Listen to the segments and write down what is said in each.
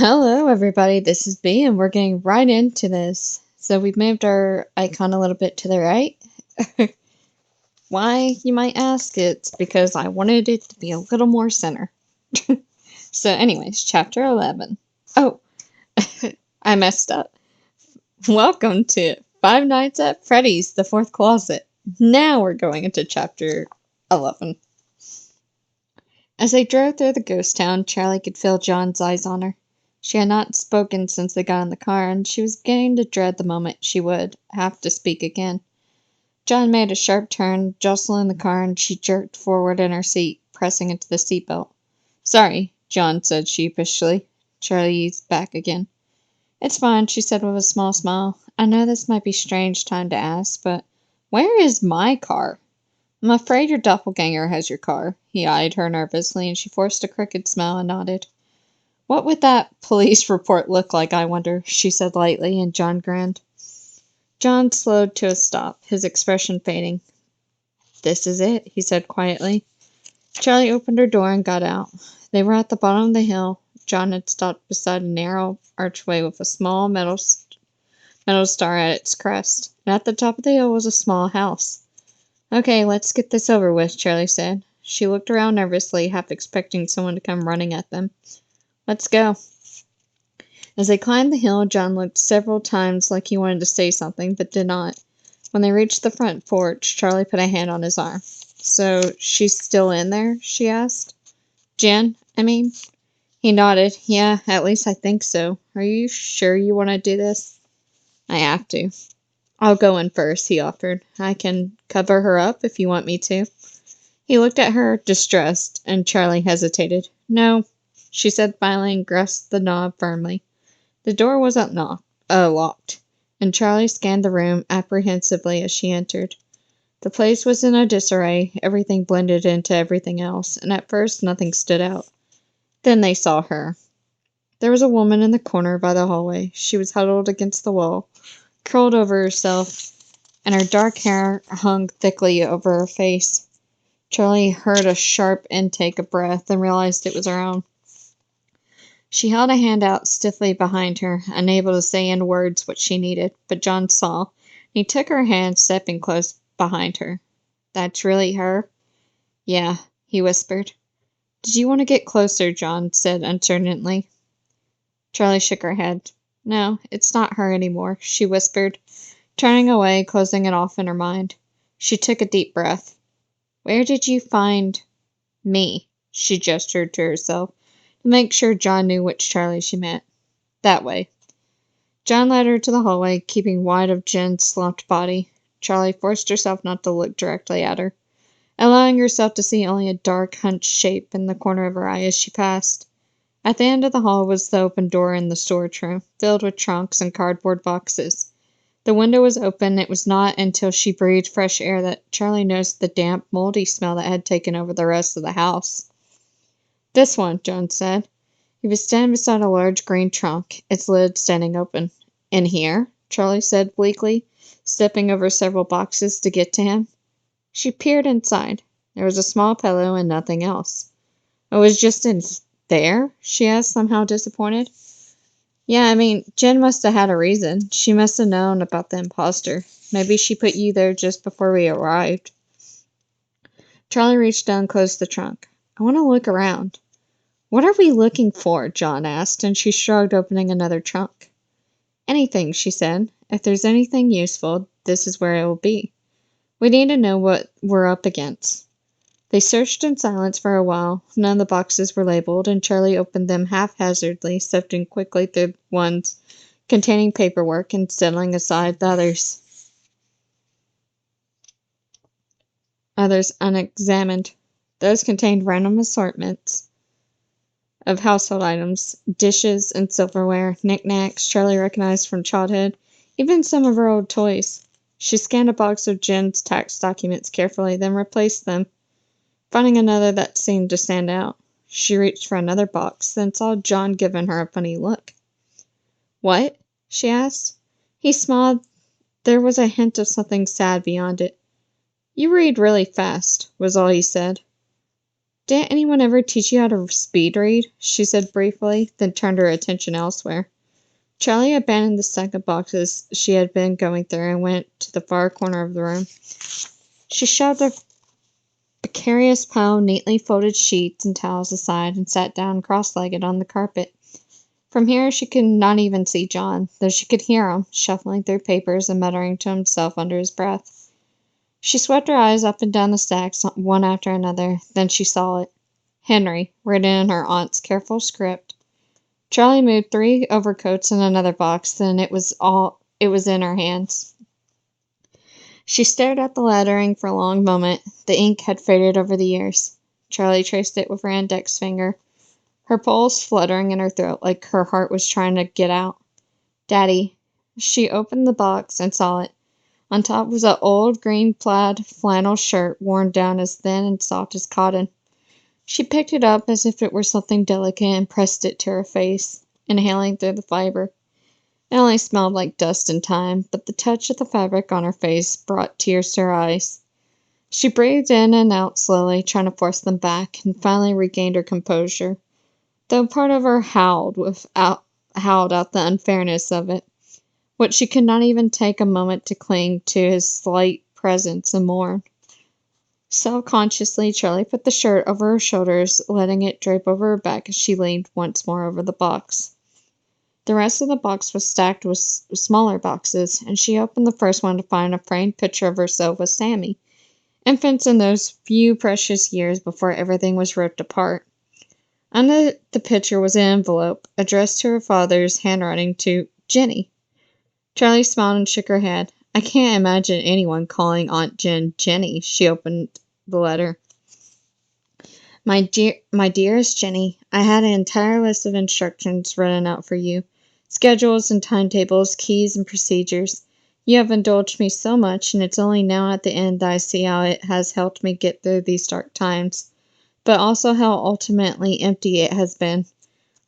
Hello, everybody. This is B, and we're getting right into this. So we've moved our icon a little bit to the right. Why, you might ask? It's because I wanted it to be a little more center. So anyways, chapter 11. Oh, I messed up. Welcome to Five Nights at Freddy's, the Fourth Closet. Now we're going into chapter 11. As they drove through the ghost town, Charlie could feel John's eyes on her. She had not spoken since they got in the car, and she was beginning to dread the moment she would have to speak again. John made a sharp turn, jostling the car, and she jerked forward in her seat, pressing into the seatbelt. "Sorry," John said sheepishly. Charlie eased back again. "It's fine," she said with a small smile. "I know this might be a strange time to ask, but where is my car?" "I'm afraid your doppelganger has your car." He eyed her nervously, and she forced a crooked smile and nodded. "What would that police report look like, I wonder?" she said lightly, and John grinned. John slowed to a stop, his expression fading. "This is it," he said quietly. Charlie opened her door and got out. They were at the bottom of the hill. John had stopped beside a narrow archway with a small metal star at its crest, and at the top of the hill was a small house. "Okay, let's get this over with," Charlie said. She looked around nervously, half expecting someone to come running at them. "Let's go." As they climbed the hill, John looked several times like he wanted to say something, but did not. When they reached the front porch, Charlie put a hand on his arm. "So, she's still in there?" she asked. "Jen, I mean?" He nodded. "Yeah, at least I think so. Are you sure you want to do this?" "I have to." "I'll go in first," he offered. "I can cover her up if you want me to." He looked at her, distressed, and Charlie hesitated. "No," she said finally, and grasped the knob firmly. The door wasn't locked, and Charlie scanned the room apprehensively as she entered. The place was in a disarray, everything blended into everything else, and at first nothing stood out. Then they saw her. There was a woman in the corner by the hallway. She was huddled against the wall, curled over herself, and her dark hair hung thickly over her face. Charlie heard a sharp intake of breath and realized it was her own. She held a hand out stiffly behind her, unable to say in words what she needed, but John saw, and he took her hand, stepping close behind her. "That's really her?" "Yeah," he whispered. "Did you want to get closer?" John said uncertainly. Charlie shook her head. "No, it's not her anymore," she whispered, turning away, closing it off in her mind. She took a deep breath. "Where did you find me?" she gestured to herself, to make sure John knew which Charlie she meant. "That way." John led her to the hallway, keeping wide of Jen's slumped body. Charlie forced herself not to look directly at her, allowing herself to see only a dark, hunched shape in the corner of her eye as she passed. At the end of the hall was the open door in the storage room, filled with trunks and cardboard boxes. The window was open. It was not until she breathed fresh air that Charlie noticed the damp, moldy smell that had taken over the rest of the house. "This one," John said. He was standing beside a large green trunk, its lid standing open. "In here?" Charlie said bleakly, stepping over several boxes to get to him. She peered inside. There was a small pillow and nothing else. "It was just in there?" she asked, somehow disappointed. "Yeah, I mean, Jen must have had a reason. She must have known about the imposter. Maybe she put you there just before we arrived." Charlie reached down and closed the trunk. "I want to look around." "What are we looking for?" John asked, and she shrugged, opening another trunk. "Anything," she said. "If there's anything useful, this is where it will be. We need to know what we're up against." They searched in silence for a while. None of the boxes were labeled, and Charlie opened them haphazardly, sifting quickly through ones containing paperwork and setting aside the others unexamined. Those contained random assortments of household items, dishes and silverware, knickknacks Charlie recognized from childhood, even some of her old toys. She scanned a box of Jen's tax documents carefully, then replaced them, finding another that seemed to stand out. She reached for another box, then saw John giving her a funny look. "What?" she asked. He smiled. There was a hint of something sad beyond it. "You read really fast," was all he said. Didn't anyone ever teach you how to speed read? She said briefly, then turned her attention elsewhere. Charlie abandoned the stack of boxes she had been going through and went to the far corner of the room. She shoved a precarious pile of neatly folded sheets and towels aside and sat down cross-legged on the carpet. From here she could not even see John, though she could hear him, shuffling through papers and muttering to himself under his breath. She swept her eyes up and down the stacks, one after another. Then she saw it. Henry, written in her aunt's careful script. Charlie moved 3 overcoats in another box, then it was in her hands. She stared at the lettering for a long moment. The ink had faded over the years. Charlie traced it with her index finger, her pulse fluttering in her throat like her heart was trying to get out. Daddy. She opened the box and saw it. On top was an old green plaid flannel shirt worn down as thin and soft as cotton. She picked it up as if it were something delicate and pressed it to her face, inhaling through the fiber. It only smelled like dust and time, but the touch of the fabric on her face brought tears to her eyes. She breathed in and out slowly, trying to force them back, and finally regained her composure, though part of her howled out the unfairness of it. What she could not even take a moment to cling to his slight presence and mourn. Self-consciously, Charlie put the shirt over her shoulders, letting it drape over her back as she leaned once more over the box. The rest of the box was stacked with smaller boxes, and she opened the first one to find a framed picture of herself with Sammy, infants in those few precious years before everything was ripped apart. Under the picture was an envelope, addressed to her father's handwriting to Jenny. Charlie smiled and shook her head. I can't imagine anyone calling Aunt Jen Jenny. She opened the letter. My dearest Jenny, I had an entire list of instructions written out for you. Schedules and timetables, keys and procedures. You have indulged me so much, and it's only now at the end that I see how it has helped me get through these dark times, but also how ultimately empty it has been.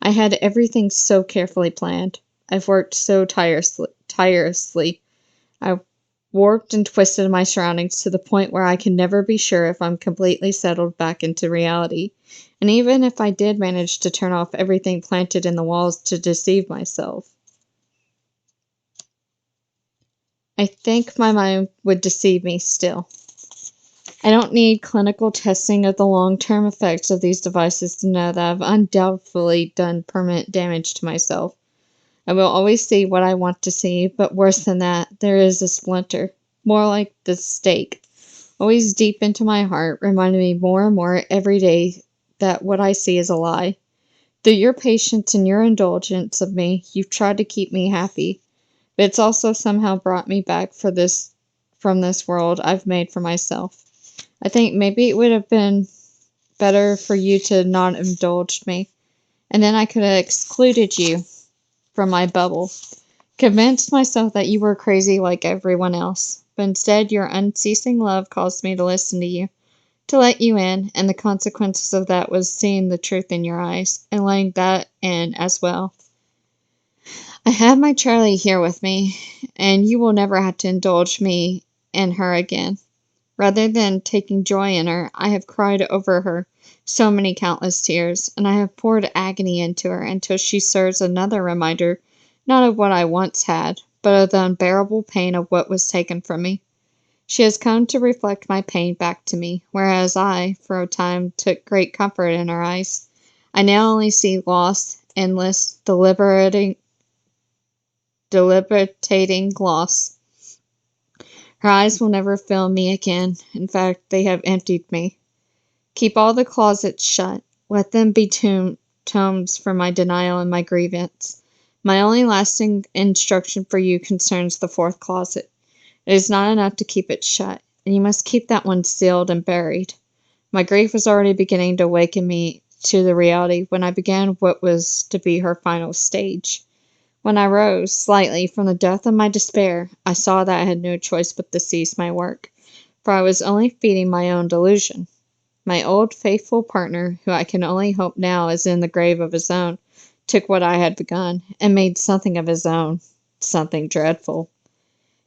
I had everything so carefully planned. I've worked so tirelessly. I warped and twisted my surroundings to the point where I can never be sure if I'm completely settled back into reality. And even if I did manage to turn off everything planted in the walls to deceive myself, I think my mind would deceive me still. I don't need clinical testing of the long-term effects of these devices to know that I've undoubtedly done permanent damage to myself. I will always see what I want to see, but worse than that, there is a splinter, more like the stake, always deep into my heart, reminding me more and more every day that what I see is a lie. Through your patience and your indulgence of me, you've tried to keep me happy, but it's also somehow brought me back from this world I've made for myself. I think maybe it would have been better for you to not indulge me, and then I could have excluded you from my bubble, convinced myself that you were crazy like everyone else. But instead, your unceasing love caused me to listen to you, to let you in, and the consequences of that was seeing the truth in your eyes, and letting that in as well. I have my Charlie here with me, and you will never have to indulge me in her again. Rather than taking joy in her, I have cried over her so many countless tears, and I have poured agony into her until she serves another reminder, not of what I once had, but of the unbearable pain of what was taken from me. She has come to reflect my pain back to me, whereas I, for a time, took great comfort in her eyes. I now only see loss, endless, deliberating loss. Her eyes will never fill me again. In fact, they have emptied me. Keep all the closets shut. Let them be tomes for my denial and my grievance. My only lasting instruction for you concerns the 4th closet. It is not enough to keep it shut, and you must keep that one sealed and buried. My grief was already beginning to awaken me to the reality when I began what was to be her final stage. When I rose slightly from the depth of my despair, I saw that I had no choice but to cease my work, for I was only feeding my own delusion. My old faithful partner, who I can only hope now is in the grave of his own, took what I had begun, and made something of his own, something dreadful.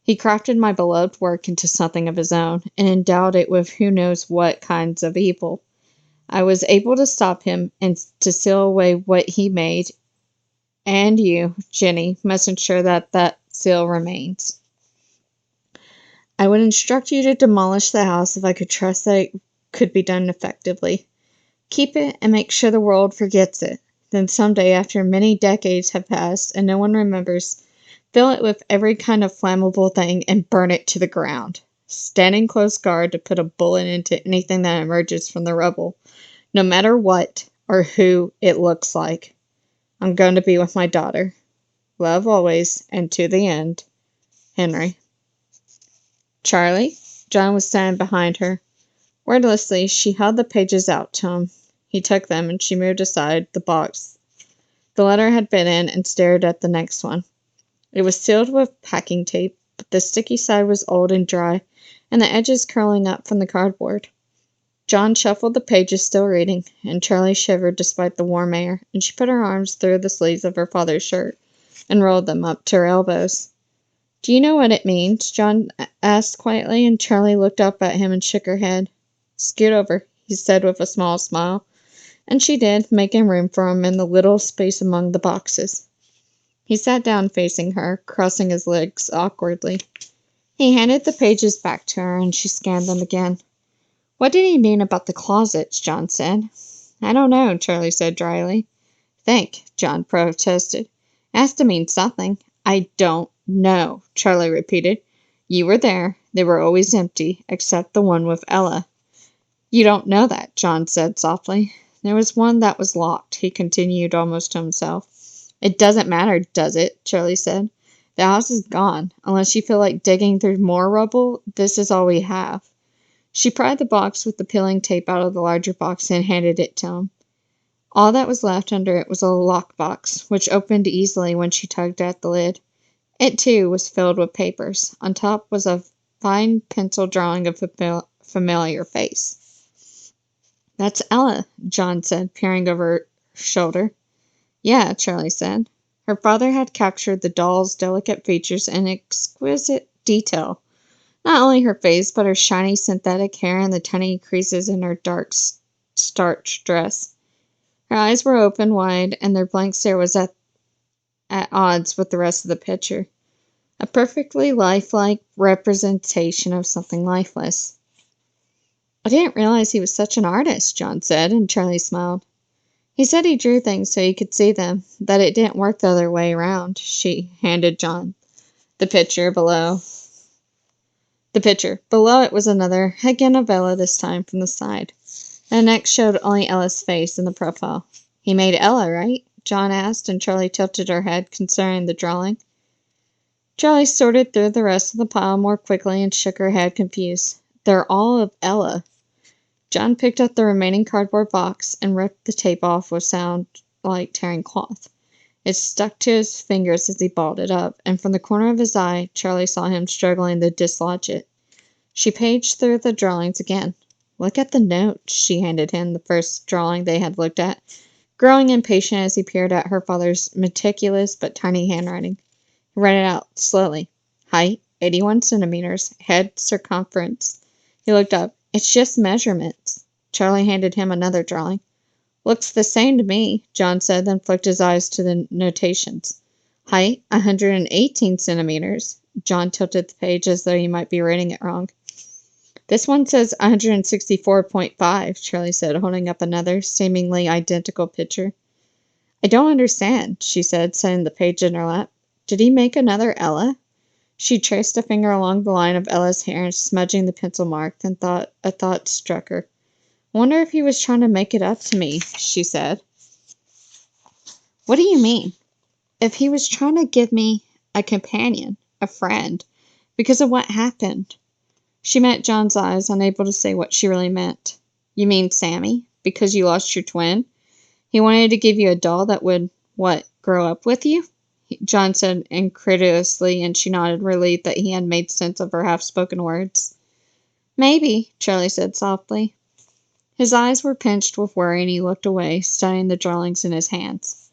He crafted my beloved work into something of his own, and endowed it with who knows what kinds of evil. I was able to stop him and to seal away what he made, and you, Jenny, must ensure that that seal remains. I would instruct you to demolish the house if I could trust that it could be done effectively. Keep it and make sure the world forgets it. Then someday, after many decades have passed and no one remembers, fill it with every kind of flammable thing and burn it to the ground, standing close guard to put a bullet into anything that emerges from the rubble, no matter what or who it looks like. I'm going to be with my daughter. Love always, and to the end. Henry. Charlie? John was standing behind her. Wordlessly, she held the pages out to him. He took them, and she moved aside the box the letter had been in and stared at the next one. It was sealed with packing tape, but the sticky side was old and dry, and the edges curling up from the cardboard. John shuffled the pages, still reading, and Charlie shivered despite the warm air, and she put her arms through the sleeves of her father's shirt and rolled them up to her elbows. Do you know what it means? John asked quietly, and Charlie looked up at him and shook her head. Scoot over, he said with a small smile, and she did, making room for him in the little space among the boxes. He sat down facing her, crossing his legs awkwardly. He handed the pages back to her, and she scanned them again. What did he mean about the closets? John said. I don't know, Charlie said dryly. Think, John protested. It has to mean something. I don't know, Charlie repeated. You were there. They were always empty, except the one with Ella. You don't know that, John said softly. There was one that was locked, he continued almost to himself. It doesn't matter, does it? Charlie said. The house is gone. Unless you feel like digging through more rubble, this is all we have. She pried the box with the peeling tape out of the larger box and handed it to him. All that was left under it was a lockbox, which opened easily when she tugged at the lid. It, too, was filled with papers. On top was a fine pencil drawing of a familiar face. That's Ella, John said, peering over her shoulder. Yeah, Charlie said. Her father had captured the doll's delicate features in exquisite detail. Not only her face, but her shiny synthetic hair and the tiny creases in her dark starched dress. Her eyes were open wide, and their blank stare was at odds with the rest of the picture. A perfectly lifelike representation of something lifeless. I didn't realize he was such an artist, John said, and Charlie smiled. He said he drew things so he could see them, that it didn't work the other way around. She handed John the picture below. The picture. Below it was another, again of Ella, this time from the side. The next showed only Ella's face in the profile. He made Ella, right? John asked, and Charlie tilted her head, considering the drawing. Charlie sorted through the rest of the pile more quickly and shook her head, confused. They're all of Ella. John picked up the remaining cardboard box and ripped the tape off with sound like tearing cloth. It stuck to his fingers as he balled it up, and from the corner of his eye, Charlie saw him struggling to dislodge it. She paged through the drawings again. Look at the note, she handed him the first drawing they had looked at, growing impatient as he peered at her father's meticulous but tiny handwriting. He read it out slowly. Height, 81 centimeters. Head circumference. He looked up. It's just measurements. Charlie handed him another drawing. Looks the same to me, John said, then flicked his eyes to the notations. Height, 118 centimeters. John tilted the page as though he might be reading it wrong. This one says 164.5, Charlie said, holding up another, seemingly identical picture. I don't understand, she said, setting the page in her lap. Did he make another Ella? She traced a finger along the line of Ella's hair, smudging the pencil mark, then a thought struck her. Wonder if he was trying to make it up to me, she said. What do you mean? If he was trying to give me a companion, a friend, because of what happened. She met John's eyes, unable to say what she really meant. You mean Sammy? Because you lost your twin? He wanted to give you a doll that would, what, grow up with you? John said incredulously, and she nodded, relieved that he had made sense of her half-spoken words. Maybe, Charlie said softly. His eyes were pinched with worry, and he looked away, studying the drawings in his hands.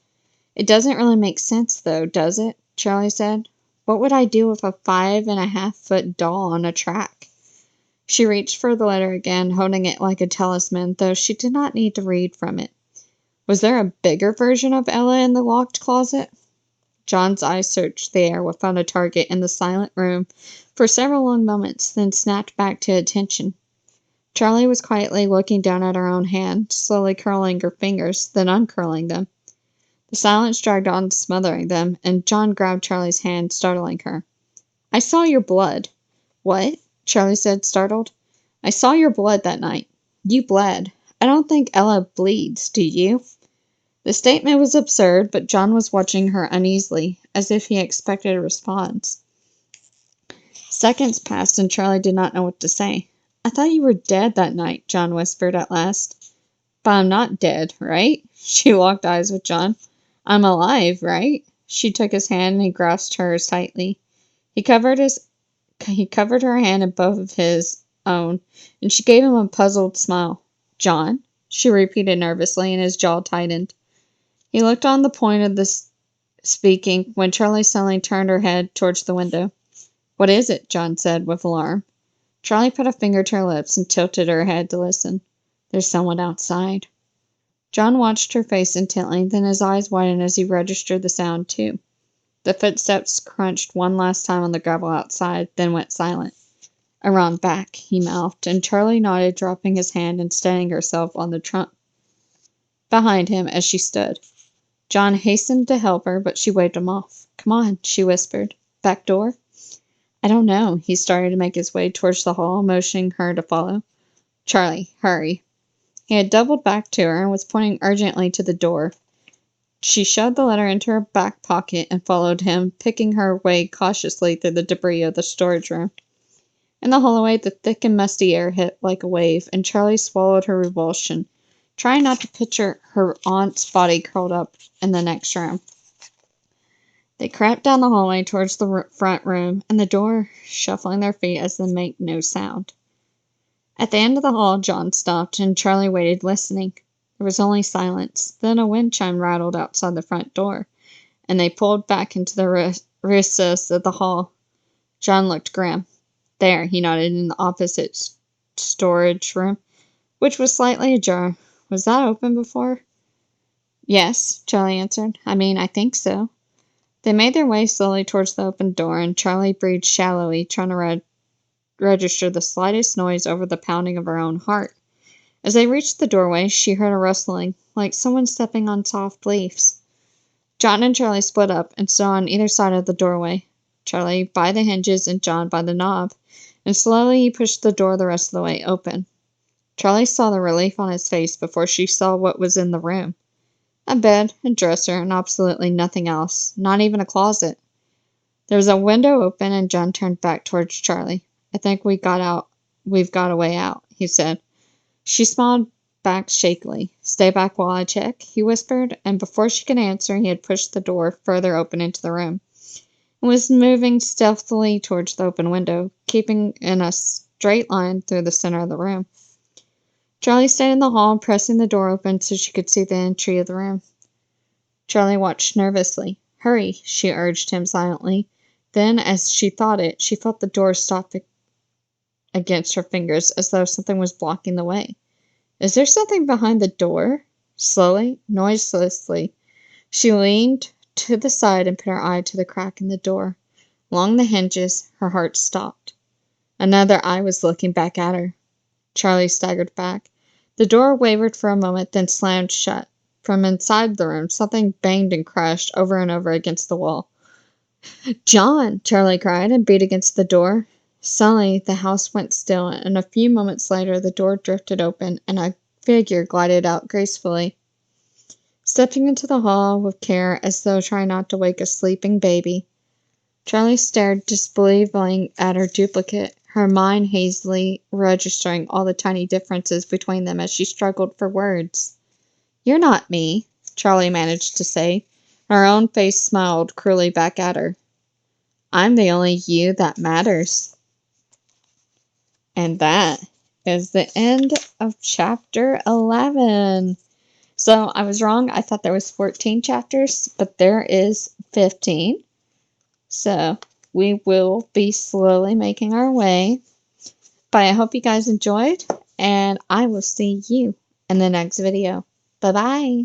It doesn't really make sense, though, does it? Charlie said. What would I do with a 5.5-foot doll on a track? She reached for the letter again, holding it like a talisman, though she did not need to read from it. Was there a bigger version of Ella in the locked closet? John's eyes searched the air, found a target in the silent room for several long moments, then snapped back to attention. Charlie was quietly looking down at her own hand, slowly curling her fingers, then uncurling them. The silence dragged on, smothering them, and John grabbed Charlie's hand, startling her. I saw your blood. What? Charlie said, startled. I saw your blood that night. You bled. I don't think Ella bleeds, do you? The statement was absurd, but John was watching her uneasily, as if he expected a response. Seconds passed, and Charlie did not know what to say. I thought you were dead that night, John whispered at last. But I'm not dead, right? She locked eyes with John. I'm alive, right? She took his hand and he grasped hers tightly. He covered her hand in both of his own, and she gave him a puzzled smile. John? She repeated nervously, and his jaw tightened. He looked on the point of the speaking when Charlie suddenly turned her head towards the window. What is it? John said with alarm. Charlie put a finger to her lips and tilted her head to listen. There's someone outside. John watched her face intently, then his eyes widened as he registered the sound, too. The footsteps crunched one last time on the gravel outside, then went silent. I run back, he mouthed, and Charlie nodded, dropping his hand and steadying herself on the trunk behind him as she stood. John hastened to help her, but she waved him off. Come on, she whispered. Back door? I don't know. He started to make his way towards the hall, motioning her to follow. Charlie, hurry. He had doubled back to her and was pointing urgently to the door. She shoved the letter into her back pocket and followed him, picking her way cautiously through the debris of the storage room. In the hallway, the thick and musty air hit like a wave, and Charlie swallowed her revulsion, trying not to picture her aunt's body curled up in the next room. They crept down the hallway towards the front room, and the door shuffling their feet as they made no sound. At the end of the hall, John stopped, and Charlie waited, listening. There was only silence. Then a wind chime rattled outside the front door, and they pulled back into the recess of the hall. John looked grim. There, he nodded in the opposite storage room, which was slightly ajar. Was that open before? Yes, Charlie answered. I think so. They made their way slowly towards the open door, and Charlie breathed shallowly, trying to register the slightest noise over the pounding of her own heart. As they reached the doorway, she heard a rustling, like someone stepping on soft leaves. John and Charlie split up and stood on either side of the doorway, Charlie by the hinges and John by the knob, and slowly he pushed the door the rest of the way open. Charlie saw the relief on his face before she saw what was in the room. A bed, a dresser, and absolutely nothing else, not even a closet. There was a window open, and John turned back towards Charlie. I think we've got a way out, he said. She smiled back shakily. Stay back while I check, he whispered, and before she could answer, he had pushed the door further open into the room, and was moving stealthily towards the open window, keeping in a straight line through the center of the room. Charlie stayed in the hall, pressing the door open so she could see the entry of the room. Charlie watched nervously. Hurry, she urged him silently. Then, as she thought it, she felt the door stop against her fingers, as though something was blocking the way. Is there something behind the door? Slowly, noiselessly, she leaned to the side and put her eye to the crack in the door. Along the hinges, her heart stopped. Another eye was looking back at her. Charlie staggered back. The door wavered for a moment, then slammed shut. From inside the room, something banged and crashed over and over against the wall. John! Charlie cried and beat against the door. Suddenly, the house went still, and a few moments later, the door drifted open, and a figure glided out gracefully. Stepping into the hall with care, as though trying not to wake a sleeping baby, Charlie stared disbelievingly at her duplicate, her mind hazily registering all the tiny differences between them as she struggled for words. You're not me, Charlie managed to say. Her own face smiled cruelly back at her. I'm the only you that matters. And that is the end of chapter 11. So I was wrong. I thought there was 14 chapters, but there is 15. So we will be slowly making our way But I hope you guys enjoyed, and I will see you in the next video. Bye-bye.